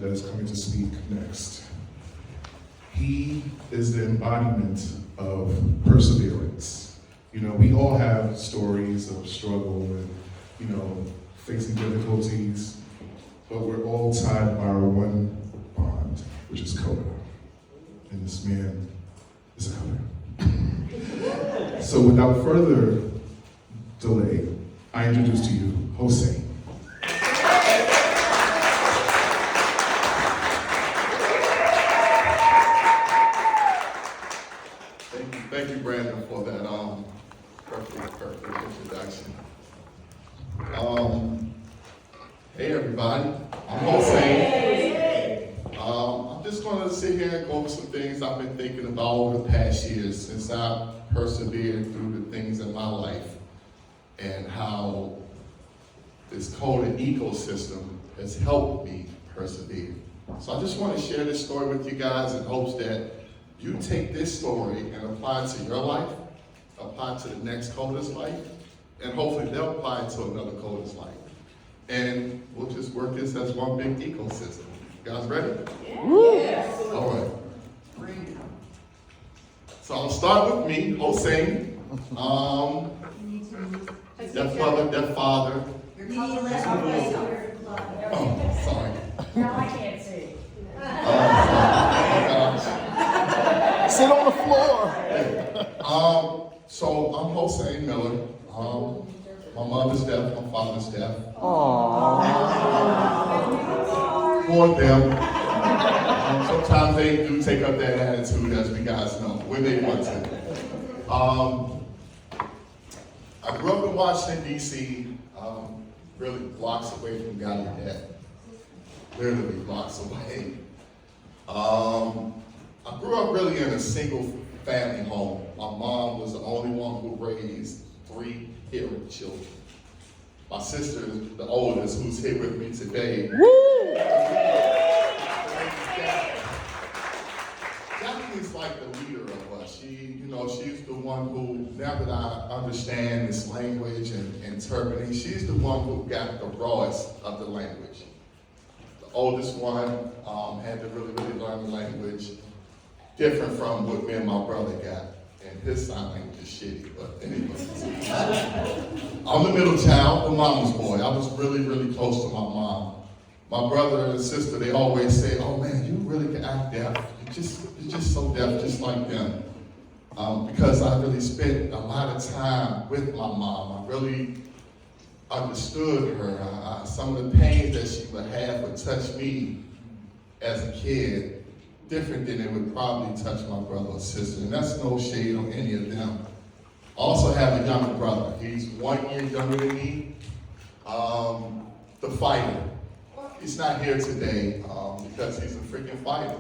that is coming to speak next. He is the embodiment of perseverance. You know, we all have stories of struggle and, facing difficulties, but we're all tied by our one bond, which is CODA. And this man is a CODA. So without further delay, I introduce to you Jose. Thank you, Brandon, for that perfect introduction. Hey, everybody. I'm Jose. I'm just going to sit here and go over some things I've been thinking about over the past years since I've persevered through the things in my life and how this CODA ecosystem has helped me persevere. So I just want to share this story with you guys in hopes that you take this story and apply it to your life, apply it to the next CODA's life, and hopefully they'll apply it to another CODA's life. And we'll just work this as one big ecosystem. You guys ready? Yes. All right. So I'll start with me, Jose. Deaf mother, deaf father. Oh, sorry. Now I can't see. Sit on the floor. So I'm Jose Miller. My mother's deaf, my father's deaf. For them. Sometimes they do take up that attitude, as we guys know, when they want to. I grew up in Washington, D.C., really blocks away from Gallaudet. Literally blocks away. I grew up really in a single family home. My mom was the only one who raised 3 hearing children. My sister is the oldest, who's here with me today. Jackie's like the leader of us. She's the one who, now that I understand this language and interpreting, she's the one who got the rawest of the language. The oldest one had to really learn the language, different from what me and my brother got. And his sign language is shitty, but anyway. I'm the middle child, the mama's boy. I was really close to my mom. My brother and sister, they always say, oh man, you really can act deaf. You're just so deaf, just like them. Because I really spent a lot of time with my mom. I really understood her. Some of the pains that she would have would touch me as a kid, different than it would probably touch my brother or sister. And that's no shade on any of them. I also have a younger brother. He's 1 year younger than me. The fighter. He's not here today because he's a freaking fighter.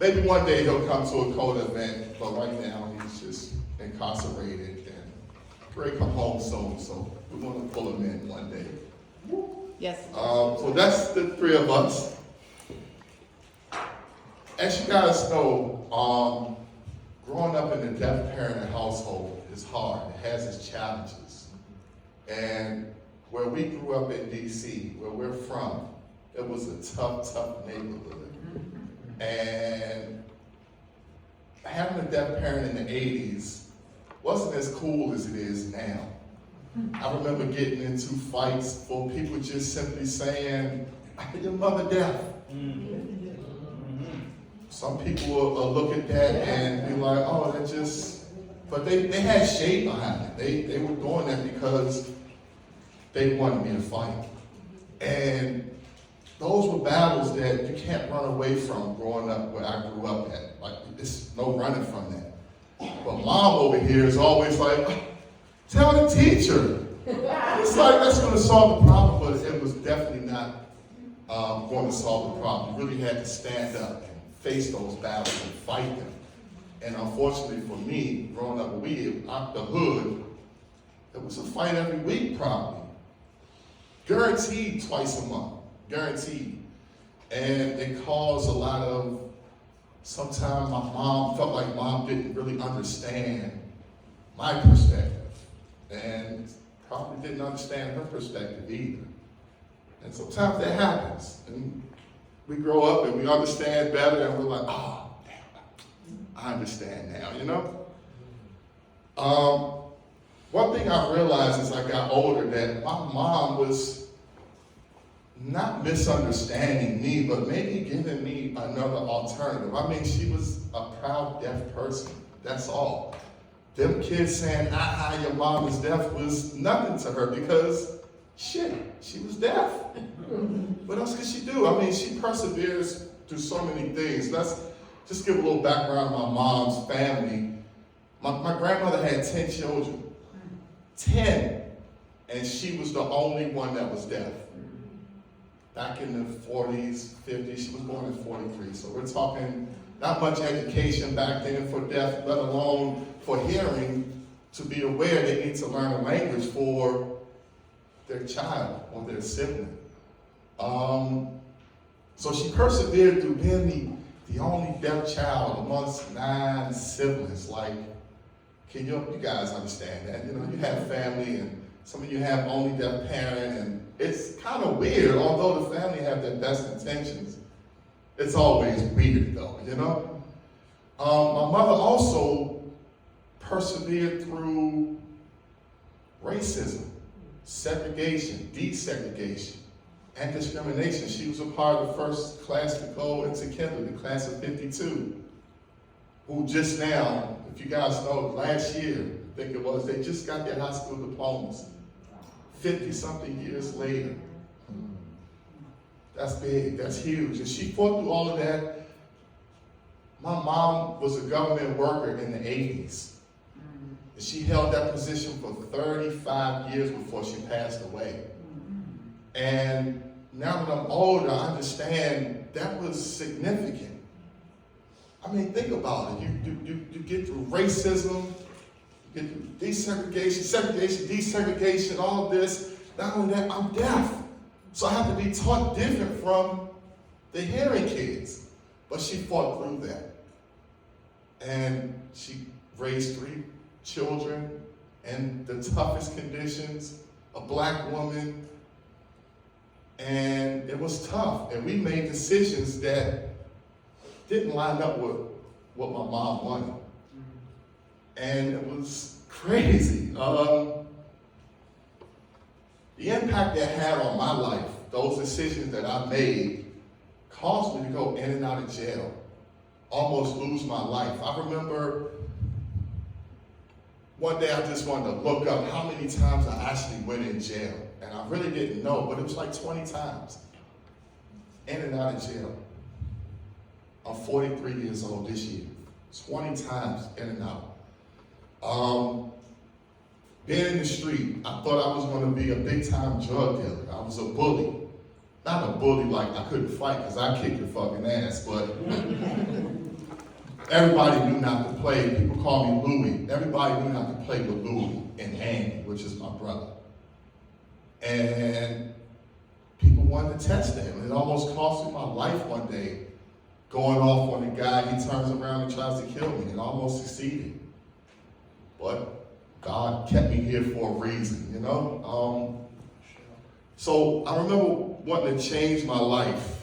Maybe one day he'll come to a CODA event, but right now he's just incarcerated and Ray come home soon, so we want to pull him in one day. Yes. So that's the 3 of us. As you guys know, growing up in a deaf parent household is hard. It has its challenges. And where we grew up in D.C., where we're from, it was a tough neighborhood. And having a deaf parent in the 80s wasn't as cool as it is now. I remember getting into fights for people just simply saying, your mother deaf. Some people will look at that and be like, oh, that just, but they had shade behind it. They were doing that because they wanted me to fight. And those were battles that you can't run away from growing up where I grew up at. Like, there's no running from that. But mom over here is always like, tell the teacher. It's like that's going to solve the problem, but it was definitely not going to solve the problem. You really had to stand up and face those battles and fight them. And unfortunately for me, growing up out the hood, it was a fight every week probably. Guaranteed twice a month. Guaranteed. And it caused a lot of, sometimes my mom felt like mom didn't really understand my perspective and probably didn't understand her perspective either. And sometimes that happens. And we grow up and we understand better and we're like, oh, damn, I understand now, you know? One thing I realized as I got older that my mom was not misunderstanding me, but maybe giving me another alternative. I mean, she was a proud deaf person, that's all. Them kids saying, your mom is deaf was nothing to her because, shit, she was deaf. What else could she do? I mean, she perseveres through so many things. Let's just give a little background on my mom's family. My grandmother had 10 children. 10. And she was the only one that was deaf. Back in the 40s, 50s, she was born in 43. So we're talking not much education back then for deaf, let alone for hearing, to be aware they need to learn a language for their child or their sibling. So she persevered through being the only deaf child amongst 9 siblings. Like, can you guys understand that? You know, you have family and some of you have only deaf parent, and it's kind of weird, although the family have their best intentions. It's always weird though, you know? My mother also persevered through racism, segregation, desegregation, and discrimination. She was a part of the first class to go into Kendall, the class of 52, who just now, if you guys know, last year, I think it was, they just got their high school diplomas. 50-something years later. That's big, that's huge. And she fought through all of that. My mom was a government worker in the 80s. And she held that position for 35 years before she passed away. And now that I'm older, I understand that was significant. I mean, think about it. You get through racism, you get through desegregation, segregation, desegregation, all of this. Not only that, I'm deaf. So I have to be taught different from the hearing kids. But she fought through that. And she raised 3 children in the toughest conditions, a black woman. And it was tough. And we made decisions that didn't line up with what my mom wanted. And it was crazy. The impact that had on my life, those decisions that I made, caused me to go in and out of jail, almost lose my life. I remember one day I just wanted to look up how many times I actually went in jail. And I really didn't know, but it was like 20 times in and out of jail. I'm 43 years old this year. 20 times in and out. Being in the street, I thought I was going to be a big-time drug dealer. I was a bully. Not a bully like I couldn't fight because I kicked your fucking ass, but everybody knew not to play. People call me Louie. Everybody knew not to play with Louie and Andy, which is my brother. And people wanted to test him. It almost cost me my life one day, going off on a guy. He turns around and tries to kill me, and almost succeeded. But God kept me here for a reason, you know? So I remember wanting to change my life.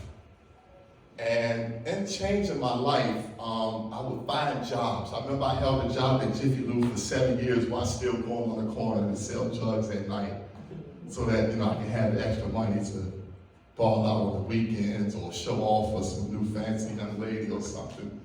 And in changing my life, I would find jobs. I remember I held a job at Jiffy Lube for 7 years while still going on the corner and sell drugs at night, so that, you know, I can have the extra money to ball out on the weekends or show off for some new fancy young lady or something.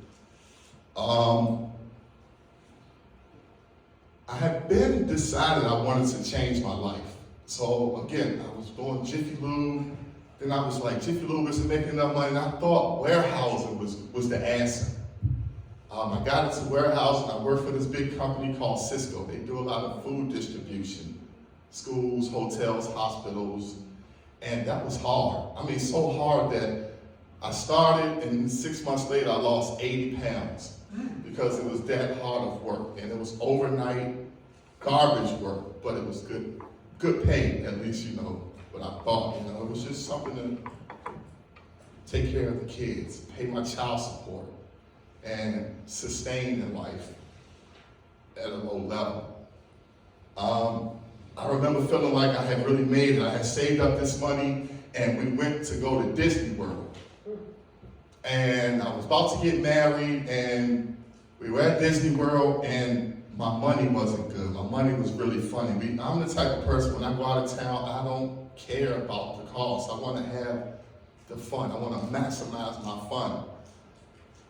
I had been decided I wanted to change my life. So again, I was doing Jiffy Lube. Then I was like, Jiffy Lube isn't making enough money. And I thought warehousing was the answer. I got into warehousing. I worked for this big company called Cisco. They do a lot of food distribution, schools, hotels, hospitals. And that was hard. I mean, so hard that I started, and 6 months later, I lost 80 pounds because it was that hard of work. And it was overnight garbage work, but it was good pay, at least, you know, what I thought. You know, it was just something to take care of the kids, pay my child support, and sustain in life at a low level. I remember feeling like I had really made it. I had saved up this money, and we went to go to Disney World. And I was about to get married, and we were at Disney World, and my money wasn't good. My money was really funny. I'm the type of person, when I go out of town, I don't care about the cost. I want to have the fun. I want to maximize my fun.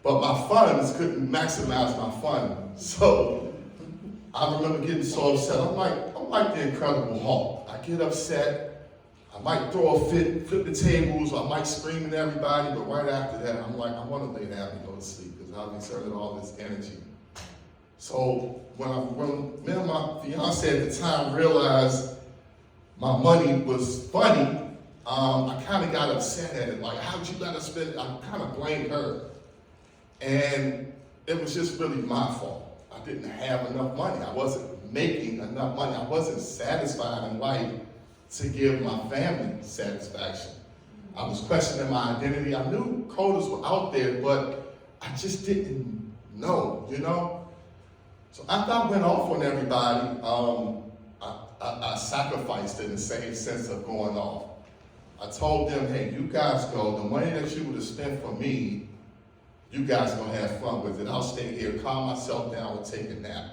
But my funds couldn't maximize my fun. So I remember getting so upset. I'm like the Incredible Hulk. I get upset. I might throw a fit, flip the tables, I might scream at everybody, but right after that, I'm like, I want to lay down and go to sleep because I've exerted all this energy. So when me and my fiance at the time realized my money was funny, I kind of got upset at it. Like, how'd you let us spend it? I kind of blamed her. And it was just really my fault. I didn't have enough money. I wasn't making enough money. I wasn't satisfied in life to give my family satisfaction. I was questioning my identity. I knew CODAs were out there, but I just didn't know, you know? So after I went off on everybody, I sacrificed in the same sense of going off. I told them, hey, you guys go. The money that you would have spent for me, you guys gonna have fun with it. I'll stay here, calm myself down, and take a nap.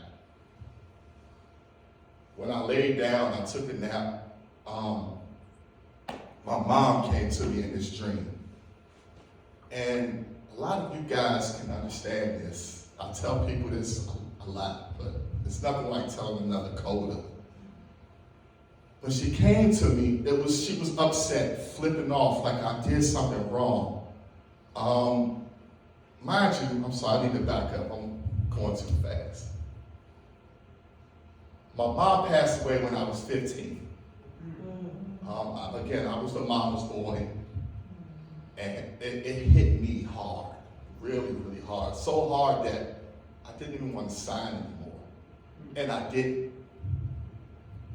When I laid down, I took a nap. My mom came to me in this dream. And a lot of you guys can understand this. I tell people this a lot, but it's nothing like telling another CODA. When she came to me, she was upset, flipping off like I did something wrong. Mind you, I'm sorry, I need to back up. I'm going too fast. My mom passed away when I was 15. Again, I was the mama's boy, and it hit me hard, really, really hard. So hard that I didn't even want to sign anymore. And I didn't.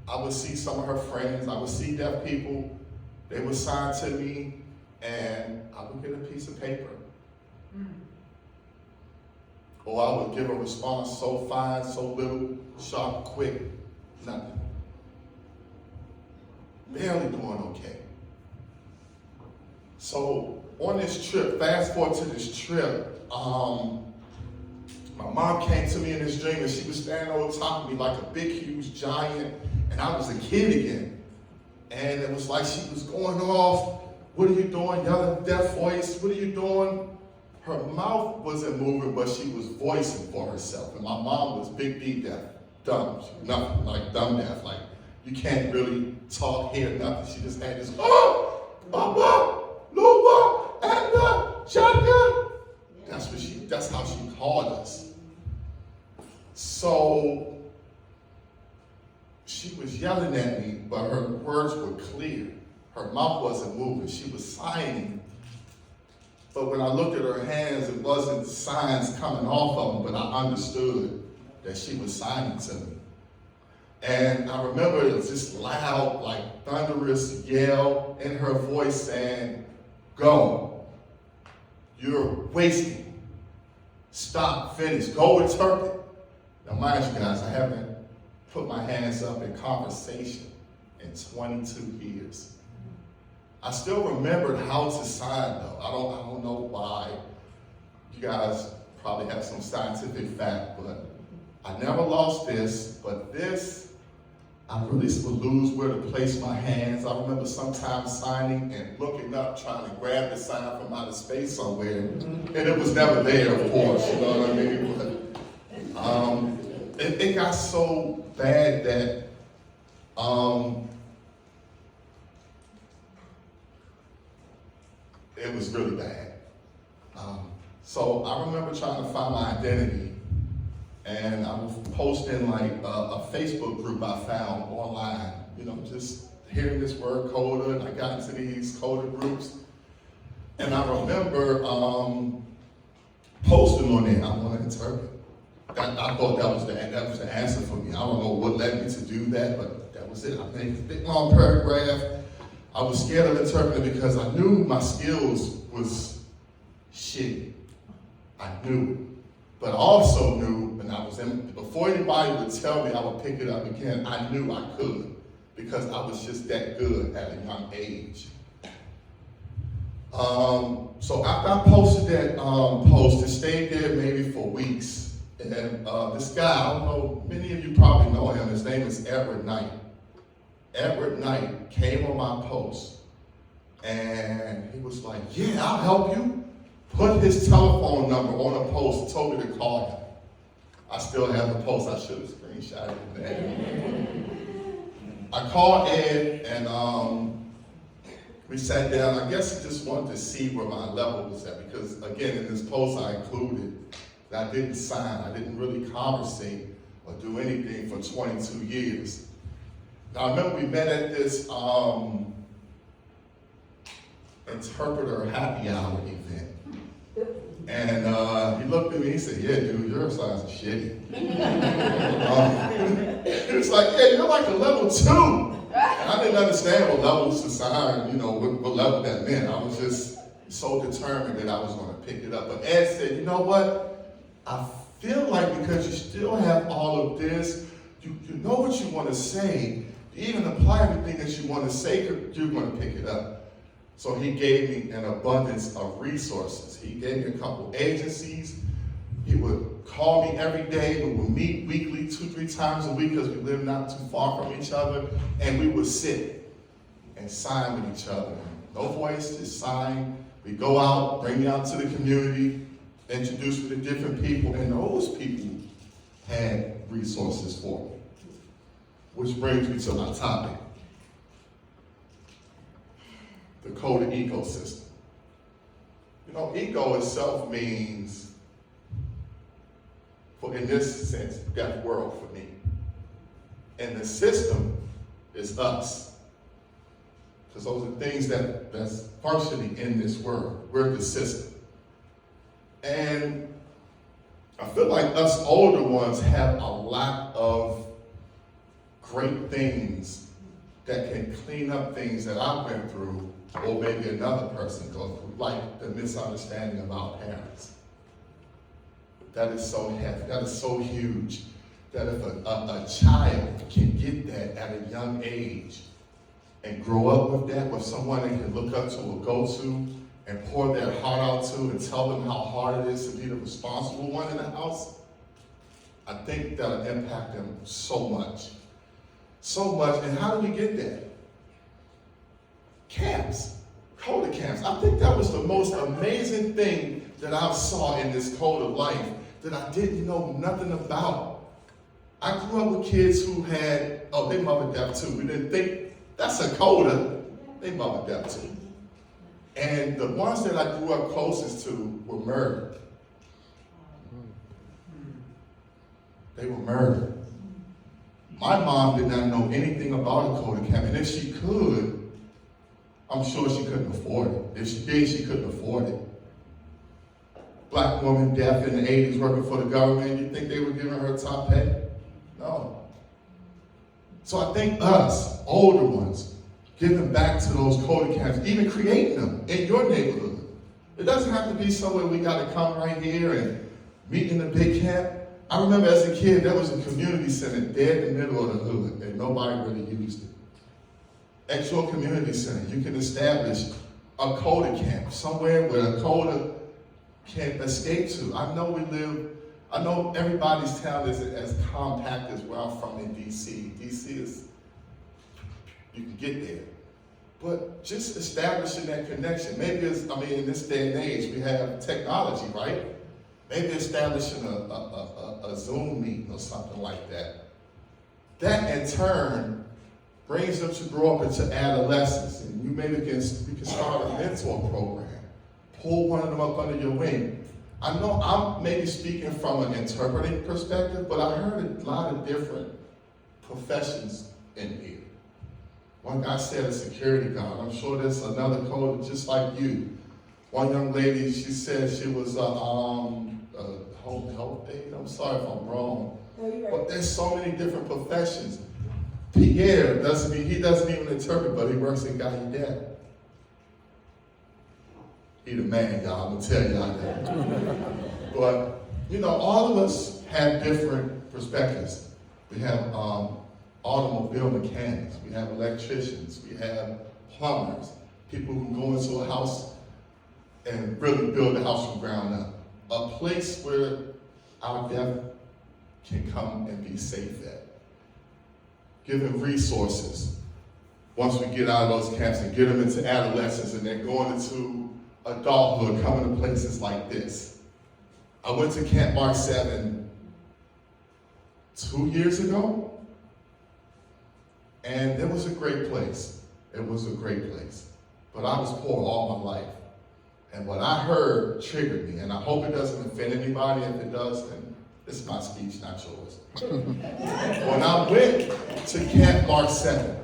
I would see some of her friends, I would see deaf people, they would sign to me, and I would get a piece of paper. Or I would give a response so fine, so little, sharp, quick, nothing. Barely doing okay. So on this trip, fast forward to this trip, my mom came to me in this dream and she was standing over top of me like a big, huge giant, and I was a kid again. And it was like she was going off, what are you doing? Yelling deaf voice, what are you doing? Her mouth wasn't moving, but she was voicing for herself. And my mom was big D deaf, dumb, nothing, like dumb deaf, like you can't really talk, hear nothing. She just had this, Papa, Lua, and Shaka. That's how she called us. So she was yelling at me, but her words were clear. Her mouth wasn't moving. She was signing. But when I looked at her hands, it wasn't signs coming off of them, but I understood that she was signing to me. And I remember it was this loud, like thunderous yell in her voice saying, go, you're wasting, stop, finish, go interpret. Now mind you guys, I haven't put my hands up in conversation in 22 years. I still remembered how to sign though. I don't know why. You guys probably have some scientific fact, but I never lost this, but this, I really would lose where to place my hands. I remember sometimes signing and looking up, trying to grab the sign from outer space somewhere, and it was never there, of course, you know what I mean? But it got so bad that it was really bad. So I remember trying to find my identity, and I was posting like a Facebook group I found online, you know, just hearing this word CODA, and I got into these CODA groups. And I remember posting on there, I want to interpret. I thought that was the answer for me. I don't know what led me to do that, but that was it. I made a big long paragraph. I was scared of interpreting because I knew my skills was shitty. I knew it. But I also knew when I was before anybody would tell me I would pick it up again, I knew I could because I was just that good at a young age. So after I posted that post, it stayed there maybe for weeks. And then this guy, I don't know, many of you probably know him. His name is Edward Knight. Edward Knight came on my post, and he was like, yeah, I'll help you. Put his telephone number on a post, told me to call him. I still have the post. I should have screenshotted it. I called Ed, and we sat down. I guess he just wanted to see where my level was at, because again, in this post I included that I didn't sign. I didn't really conversate or do anything for 22 years. Now, I remember we met at this interpreter happy hour event. And he looked at me, he said, yeah, dude, your size is shitty. He was like, yeah, you're like a level 2. And I didn't understand what levels to sign, what level that meant. I was just so determined that I was going to pick it up. But Ed said, you know what? I feel like because you still have all of this, you know what you want to say, you even apply everything that you want to say, you're going to pick it up. So he gave me an abundance of resources. He gave me a couple agencies. He would call me every day. We would meet weekly, 2-3 times a week, because we lived not too far from each other. And we would sit and sign with each other. No voice, just sign. We go out, bring me out to the community, introduce me to different people. And those people had resources for me. Which brings me to my topic. The CODA ecosystem. Eco itself means, in this sense, that world for me. And the system is us. Because those are things that's functioning in this world. We're the system. And I feel like us older ones have a lot of great things that can clean up things that I went through, or maybe another person goes through, like the misunderstanding about parents. That is so heavy, that is so huge, that if a child can get that at a young age and grow up with that, with someone they can look up to or go to and pour their heart out to and tell them how hard it is to be the responsible one in the house, I think that'll impact them so much. So much, and how do we get that? Camps, CODA camps. I think that was the most amazing thing that I saw in this CODA life that I didn't know nothing about. I grew up with kids who had, they mother deaf too. We didn't think, that's a CODA, they mother deaf too. And the ones that I grew up closest to were murdered. They were murdered. My mom did not know anything about a CODA camp, and if she could, I'm sure she couldn't afford it. If she did, she couldn't afford it. Black woman deaf in the 80s working for the government, you think they were giving her top pay? No. So I think us, older ones, giving back to those CODA camps, even creating them in your neighborhood. It doesn't have to be somewhere we got to come right here and meet in the big camp. I remember as a kid, there was a community center dead in the middle of the hood, and nobody really used it. At your community center, you can establish a CODA camp, somewhere where a CODA can escape to. I know everybody's town isn't as compact as where I'm from in DC. DC is, you can get there. But just establishing that connection, maybe in this day and age, we have technology, right? Maybe establishing a Zoom meeting or something like that. That in turn brings them to grow up into adolescence, and we can start a mentor program. Pull one of them up under your wing. I know I'm maybe speaking from an interpreting perspective, but I heard a lot of different professions in here. One guy said a security guard. I'm sure there's another code just like you. One young lady, she said she was a home health aide. I'm sorry if I'm wrong. But there's so many different professions. Pierre he doesn't even interpret, but he works in Gallaudet. He the man, y'all. I'm gonna tell y'all that. But all of us have different perspectives. We have automobile mechanics. We have electricians. We have plumbers. People who go into a house and really build the house from ground up. A place where our deaf can come and be safe at. Giving resources once we get out of those camps and get them into adolescence and then going into adulthood, coming to places like this. I went to Camp Mark 7 2 years ago, and it was a great place. It was a great place. But I was poor all my life. And what I heard triggered me, and I hope it doesn't offend anybody. If it does, then it's my speech, not yours. When I went to Camp Mark 7,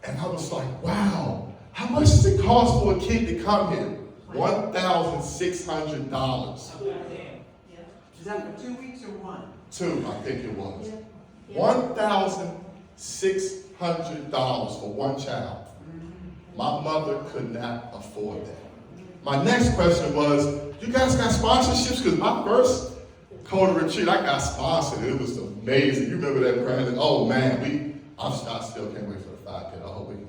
and I was like, wow, how much does it cost for a kid to come here? $1,600. Is that for 2 weeks or one? 2, I think it was. $1,600 for one child. My mother could not afford that. My next question was, you guys got sponsorships? Because my first CODA retreat, I got sponsored. It was amazing. You remember that, Brandon? Oh man, I still can't wait for the 5K. I hope we can.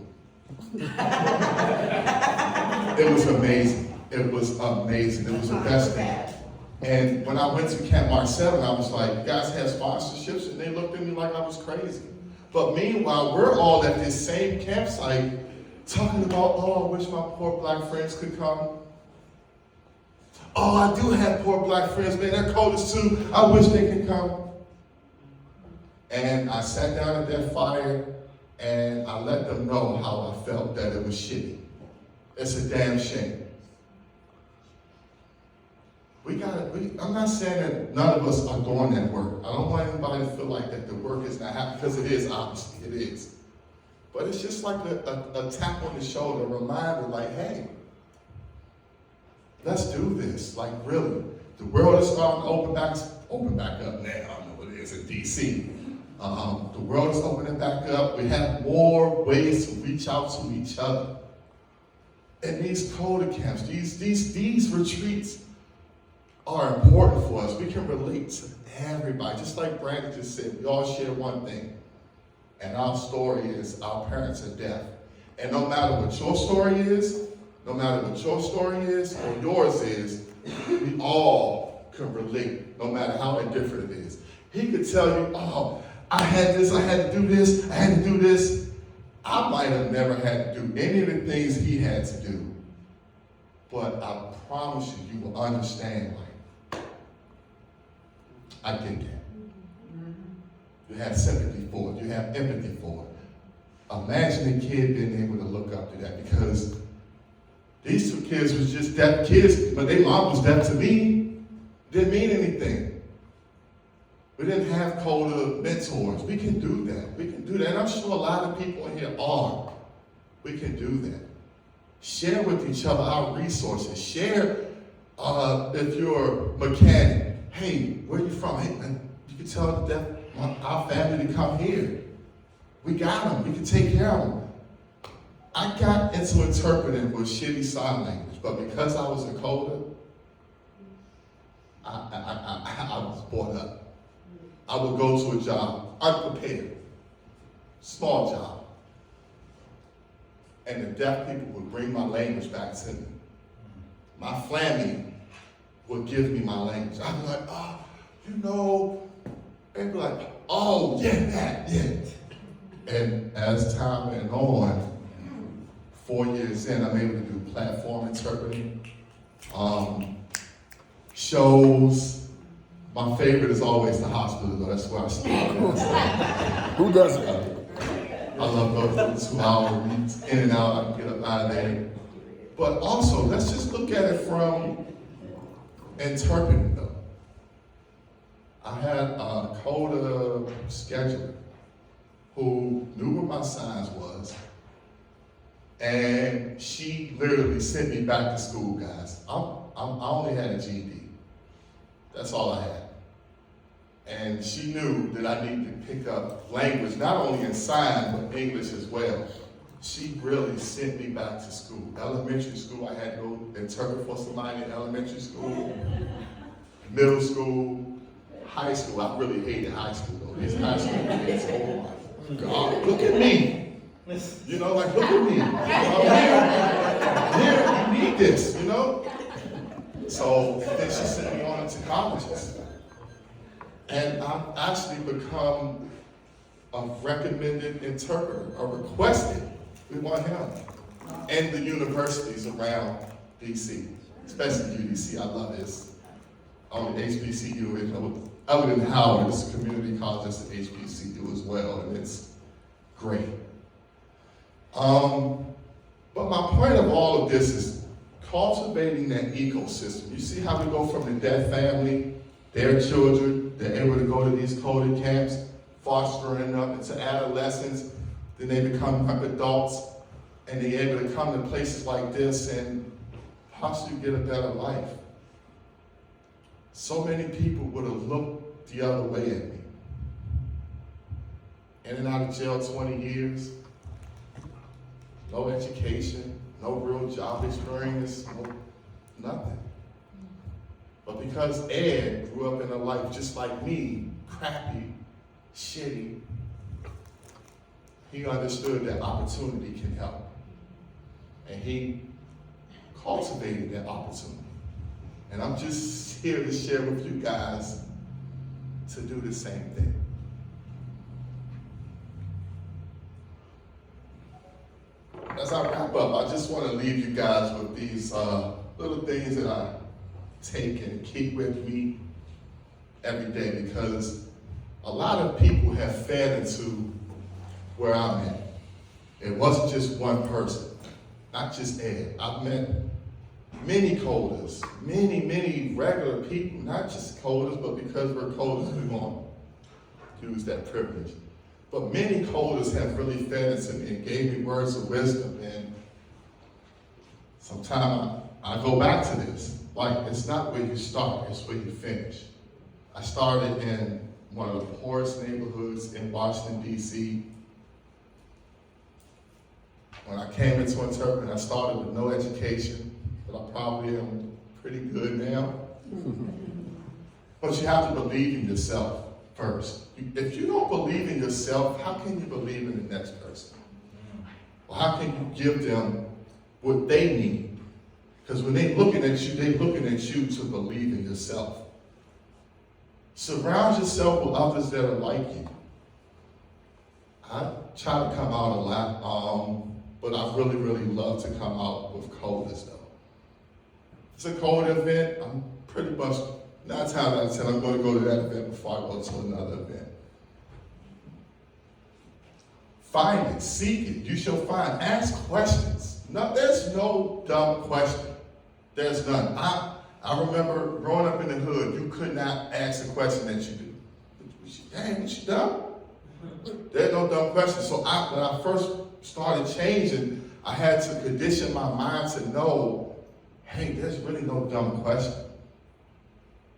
It was amazing. It was amazing. It was the best thing. And when I went to Camp Mark 7, I was like, you guys have sponsorships? And they looked at me like I was crazy. But meanwhile, we're all at this same campsite talking about, oh, I wish my poor black friends could come. Oh, I do have poor black friends, man. They're CODAs too. I wish they could come. And I sat down at that fire and I let them know how I felt, that it was shitty. It's a damn shame. I'm not saying that none of us are doing that work. I don't want anybody to feel like that the work is not happening, because it is, obviously, it is. But it's just like a tap on the shoulder, a reminder, like, hey, let's do this. Like, really, the world is starting to open back up now. I don't know what it is in D.C. The world is opening back up. We have more ways to reach out to each other. And these CODA camps, these retreats are important for us. We can relate to everybody. Just like Brandon just said, we all share one thing. And our story is our parents are deaf. And no matter what your story is, or yours is, we all can relate, no matter how indifferent it is. He could tell you, oh, I had this, I had to do this, I had to do this. I might have never had to do any of the things he had to do. But I promise you, you will understand, like, I get that. You have sympathy for it. You have empathy for it. Imagine a kid being able to look up to that, because these 2 kids was just deaf kids, but their mom was deaf to me. Didn't mean anything. We didn't have CODA mentors. We can do that. We can do that. And I'm sure a lot of people in here are. We can do that. Share with each other our resources. Share if you're a mechanic. Hey, where you from? Hey, man, you can tell the deaf, our family to come here. We got them. We can take care of them. I got into interpreting with shitty sign language, but because I was a CODA, I was brought up. I would go to a job unprepared, small job, and the deaf people would bring my language back to me. My Flammy would give me my language. I'd be like, oh, you know, they'd be like, oh, yeah, that, yeah. And as time went on, 4 years in, I'm able to do platform interpreting, shows. My favorite is always the hospital, though. That's where I started. Who doesn't? I love those 2 hours in and out. I can get up out of there. But also, let's just look at it from interpreting, though. I had a CODA scheduler who knew what my signs was, and she literally sent me back to school, guys. I only had a GED. That's all I had. And she knew that I needed to pick up language, not only in sign, but English as well. She really sent me back to school. Elementary school, I had to go interpret for somebody in elementary school, middle school, high school. I really hated high school, though. These high school kids, oh my God, look at me. You know, like, look at me. Here, you need like this, you know? So then she sent me on into colleges. And I've actually become a recommended interpreter, a requested. We want him. And the universities around DC, especially UDC. I love this. On the HBCU, and other than Howard, it's a community college, it's the HBCU as well, and it's great. But my point of all of this is cultivating that ecosystem. You see how we go from the deaf family, their children, they're able to go to these CODA camps, fostering up into adolescents, then they become adults, and they're able to come to places like this and possibly get a better life. So many people would have looked the other way at me. In and out of jail 20 years, no education, no real job experience, nothing. But because Ed grew up in a life just like me, crappy, shitty, he understood that opportunity can help. And he cultivated that opportunity. And I'm just here to share with you guys to do the same thing. As I wrap up, I just want to leave you guys with these little things that I take and keep with me every day, because a lot of people have fed into where I'm at. It wasn't just one person, not just Ed. I've met many CODAs, many regular people, not just CODAs, but because we're CODAs, we want to use that privilege. But many CODAs have really fed into me and gave me words of wisdom. And sometimes I go back to this. Like, it's not where you start, it's where you finish. I started in one of the poorest neighborhoods in Washington, D.C. When I came into interpreting, I started with no education, but I probably am pretty good now. But you have to believe in yourself first. If you don't believe in yourself, how can you believe in the next person? Or how can you give them what they need? Because when they're looking at you, they're looking at you to believe in yourself. Surround yourself with others that are like you. I try to come out a lot, but I really love to come out with CODAs though. It's a CODA event, I'm pretty much 9 times out of 10, I'm going to go to that event before I go to another event. Find it, seek it, you shall find. Ask questions. No, there's no dumb question. There's none. I remember growing up in the hood, you could not ask a question that you do. Dang, what you dumb? There's no dumb question. So when I first started changing, I had to condition my mind to know, hey, there's really no dumb question.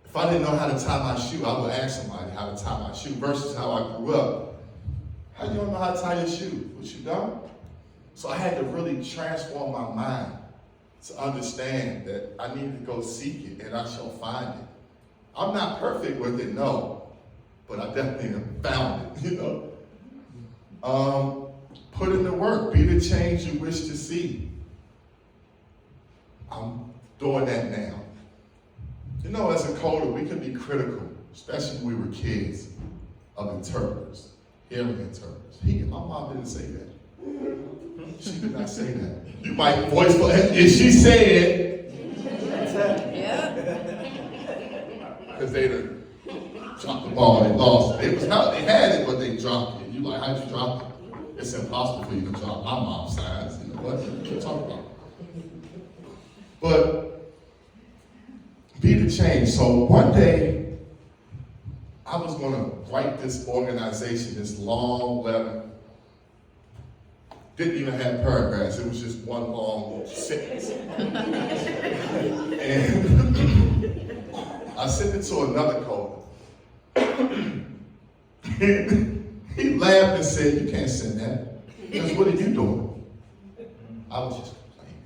If I didn't know how to tie my shoe, I would ask somebody how to tie my shoe versus how I grew up. How you don't know how to tie your shoe? What, you dumb? So I had to really transform my mind to understand that I need to go seek it and I shall find it. I'm not perfect with it, no, but I definitely have found it, you know. Put in the work, be the change you wish to see. I'm doing that now. You know, as a CODA, we can be critical, especially when we were kids, of interpreters, hearing interpreters. My mom didn't say that. She did not say that. You might voice for it. If she said, Yeah. because they dropped the ball, they lost. They had it, but they dropped it. You like, how'd you drop it? It's impossible for you to drop my mom's size. You know what you talking about? But be the change. So one day, I was going to write this organization, this long letter. Didn't even have paragraphs. It was just one long sentence. And I sent it to another CODA. He laughed and said, you can't send that. Because what are you doing? I was just complaining.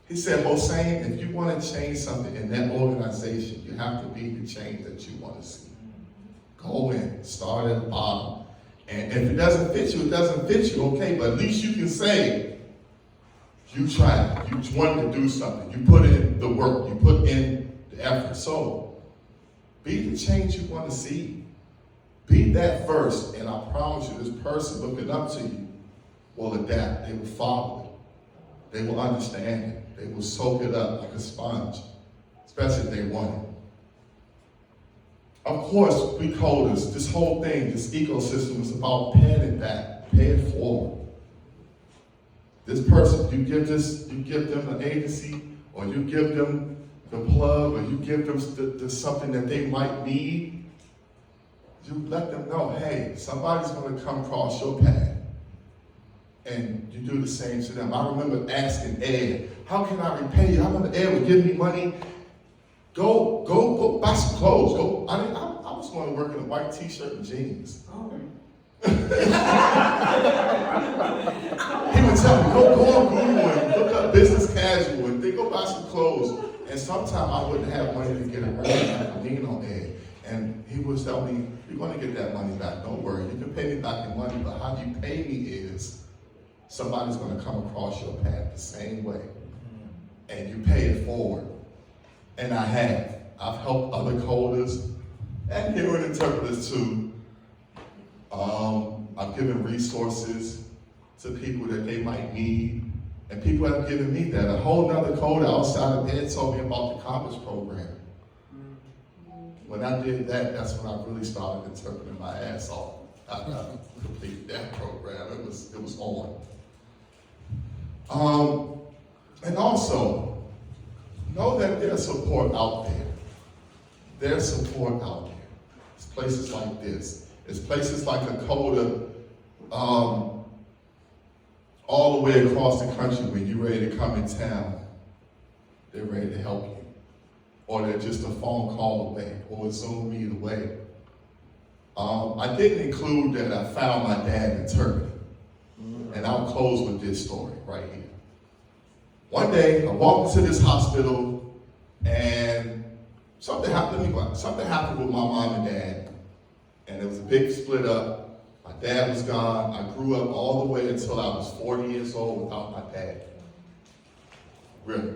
He said, Hossein, if you want to change something in that organization, you have to be the change that you want to see. Go in, start at the bottom. And if it doesn't fit you, it doesn't fit you, okay, but at least you can say, you tried, you wanted to do something. You put in the work. You put in the effort. So be the change you want to see. Be that first, and I promise you, this person looking up to you will adapt. They will follow it. They will understand it. They will soak it up like a sponge, especially if they want it. Of course, we coders, this whole thing, this ecosystem is about paying it back, pay it forward. This person, you give them an agency, or you give them the plug, or you give them something that they might need. You let them know, hey, somebody's going to come across your path. And you do the same to them. I remember asking Ed, how can I repay you? I remember Ed would give me money. Go buy some clothes. I was going to work in a white t-shirt and jeans. Oh. He would tell me, go on Google and look up business casual and then go buy some clothes. And sometimes I wouldn't have money to get it right. I could lean on Ed. And he would tell me, you're going to get that money back. Don't worry. You can pay me back your money, but how you pay me is somebody's going to come across your path the same way. And you pay it forward. And I have. I've helped other coders and hearing interpreters too. I've given resources to people that they might need. And people have given me that. A whole nother coder outside of Ed told me about the Compass program. When I did that, that's when I really started interpreting my ass off. I completed that program. It was on. And also, know that there's support out there. There's support out there. It's places like this. It's places like a CODA all the way across the country when you're ready to come in town. They're ready to help you. Or they're just a phone call away, or a Zoom meet away. I didn't include that I found my dad interpreting. And I'll close with this story right here. One day, I walked into this hospital, and something happened with my mom and dad. And it was a big split up. My dad was gone. I grew up all the way until I was 40 years old without my dad. Really.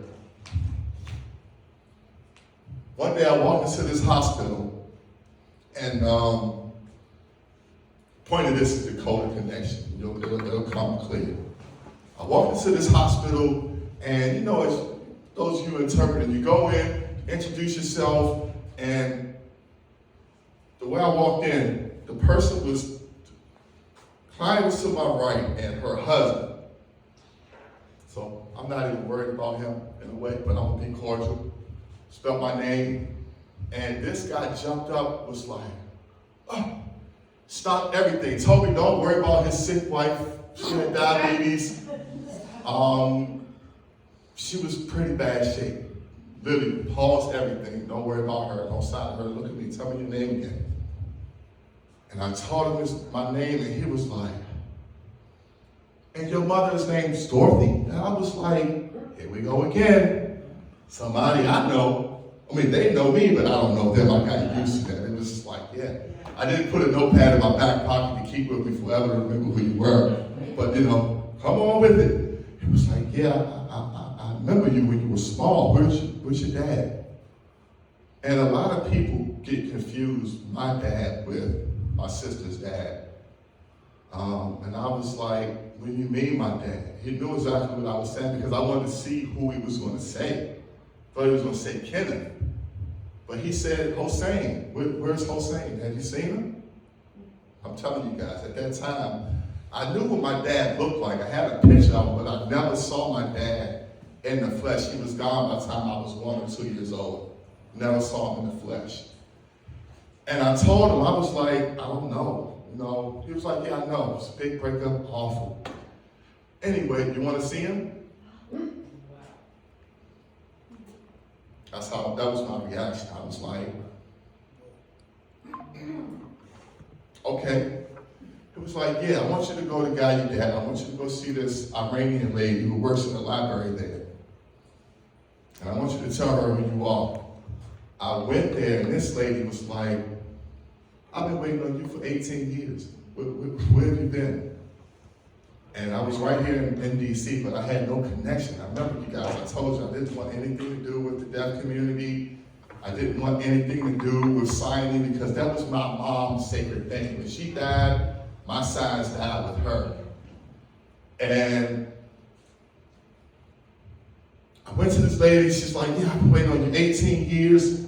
One day I walked into this hospital, and point of this is the CODA connection. It'll come clear. I walked into this hospital, and you know, it's those of you interpreting, you go in, introduce yourself, and the way I walked in, the client was to my right, and her husband. So I'm not even worried about him in a way, but I'm gonna be cordial. Spelled my name, and this guy jumped up, was like, oh, stopped everything. Told me don't worry about his sick wife. She had diabetes. She was pretty bad shape. Literally, paused everything. Don't worry about her. Don't stop her. Look at me. Tell me your name again. And I told him my name, and he was like, and your mother's name's Dorothy? And I was like, here we go again. Somebody I know. I mean, they know me, but I don't know them. I got used to that. It was just like, yeah. I didn't put a notepad in my back pocket to keep with me forever to remember who you were. But, you know, come on with it. It was like, yeah, I remember you when you were small. Where's your dad? And a lot of people get confused, my dad with my sister's dad. And I was like, what do you mean my dad? He knew exactly what I was saying because I wanted to see who he was going to say. I thought he was going to say Kenneth. But he said Hossein. Where's Hossein? Have you seen him? I'm telling you guys, at that time, I knew what my dad looked like. I had a picture of him, but I never saw my dad in the flesh. He was gone by the time I was 1 or 2 years old. Never saw him in the flesh. And I told him, I was like, I don't know. You know, he was like, yeah, I know. It's a big breakup, awful. Anyway, you want to see him? That was my reaction. I was like, okay. It was like, yeah, I want you to go to Gallaudet. I want you to go see this Iranian lady who works in the library there. And I want you to tell her who you are. I went there, and this lady was like, I've been waiting on you for 18 years. Where have you been? And I was right here in DC, but I had no connection. I remember you guys, I told you I didn't want anything to do with the deaf community. I didn't want anything to do with signing because that was my mom's sacred thing. When she died, my signs died with her. And I went to this lady, she's like, yeah, I've been waiting on you 18 years.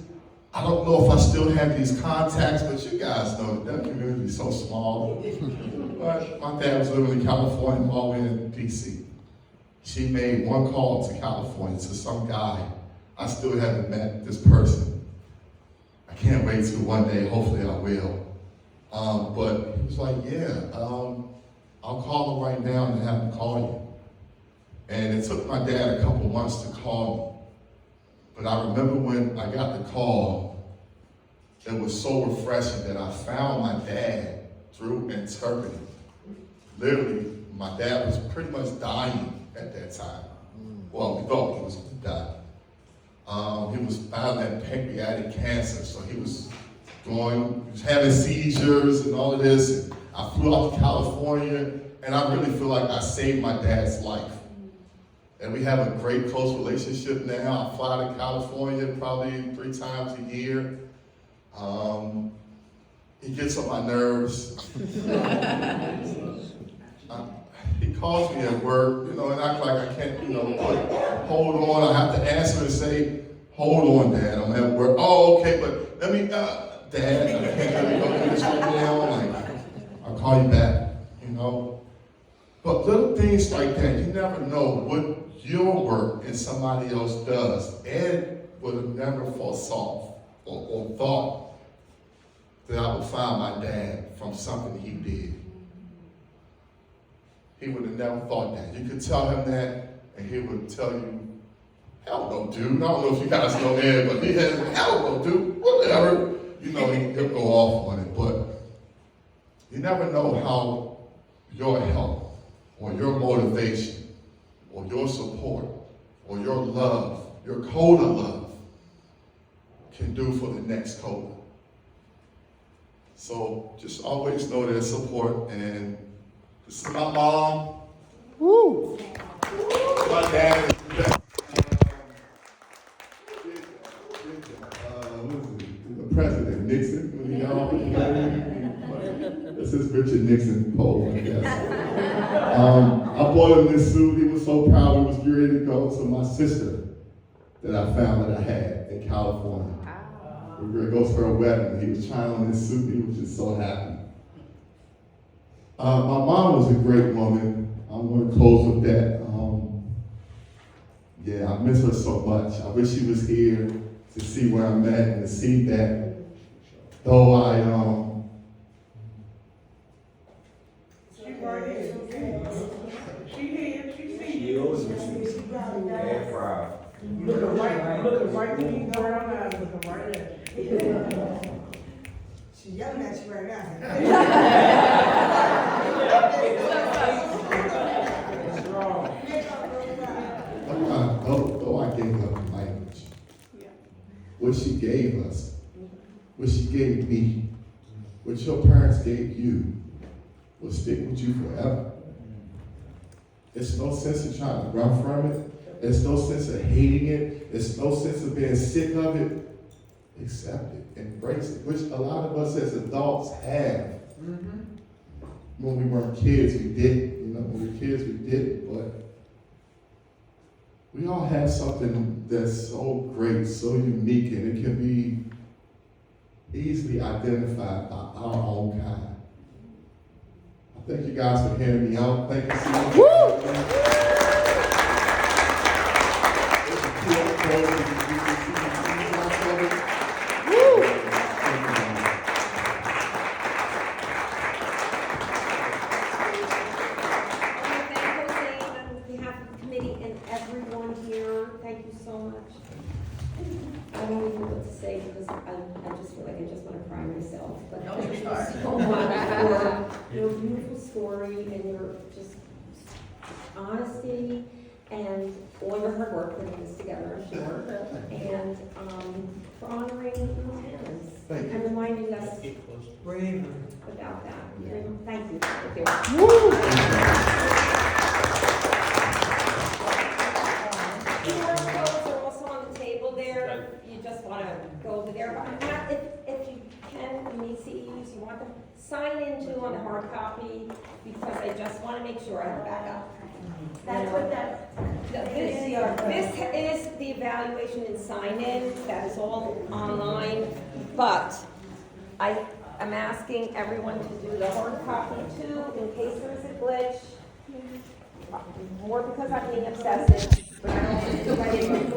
I don't know if I still have these contacts, but you guys know the deaf community is so small. But my dad was living in California, I'm all the way in DC. She made one call to California to some guy. I still haven't met this person. I can't wait till one day, hopefully I will. But he was like, yeah, I'll call him right now and have him call you. And it took my dad a couple months to call me. But I remember when I got the call, it was so refreshing that I found my dad through interpreting. Literally, my dad was pretty much dying at that time. Well, we thought he was going to die. He was battling pancreatic cancer, so he was having seizures and all of this. And I flew out to California, and I really feel like I saved my dad's life. And we have a great close relationship now. I fly to California probably 3 times a year. He gets on my nerves. He calls me at work, and act like I can't, hold on. I have to answer and say, hold on, Dad, I'm at work. Oh, okay, but let me, Dad, I can't really go through this right now. I'll call you back, But little things like that, you never know what your work and somebody else does. Ed would have never foresaw or thought that I would find my dad from something he did. He would have never thought that. You could tell him that, and he would tell you, hell no, dude. I don't know if you guys know Ed, but he has, hell no, dude, whatever. He'll go off on it. But you never know how your help, or your motivation, or your support, or your love, your CODA love, can do for the next CODA. So just always know their support, and this is my mom. Woo! My dad is the best. The President Nixon, when he this is Richard Nixon pole, I guess. I bought him this suit. He was so proud. He was ready to go to my sister that I found that I had in California. We were going to go to her wedding. He was trying on this suit. He was just so happy. My mom was a great woman. I'm going to close with that. I miss her so much. I wish she was here to see where I'm at and to see that though Looking right to me, brown eyes, looking right at you. She's yelling at you right now. What's wrong? Though I gave up the language, what she gave us, what she gave me, what your parents gave you, will stick with you forever. There's no sense in trying to run from it. There's no sense of hating it. There's no sense of being sick of it. Accept it, embrace it, which a lot of us as adults have. When we weren't kids, we didn't. When we were kids, we didn't. But we all have something that's so great, so unique, and it can be easily identified by our own kind. I thank you guys for hearing me out. Thank you so much. I don't even know what to say because I just feel like I just want to cry myself. But No, thank you're you fine. so much for your beautiful story and your just honesty and all your hard work putting this together, I'm sure. And for honoring your parents and reminding us Bravery. about that. Thank you. wanna go over there, but if you can, you need CEUs, you want them, sign into on the hard copy, because I just wanna make sure I have backup. That's what that, This is the evaluation and sign-in, that is all online, but I am asking everyone to do the hard copy too, in case there is a glitch. More because I'm being obsessive, but I don't think I didn't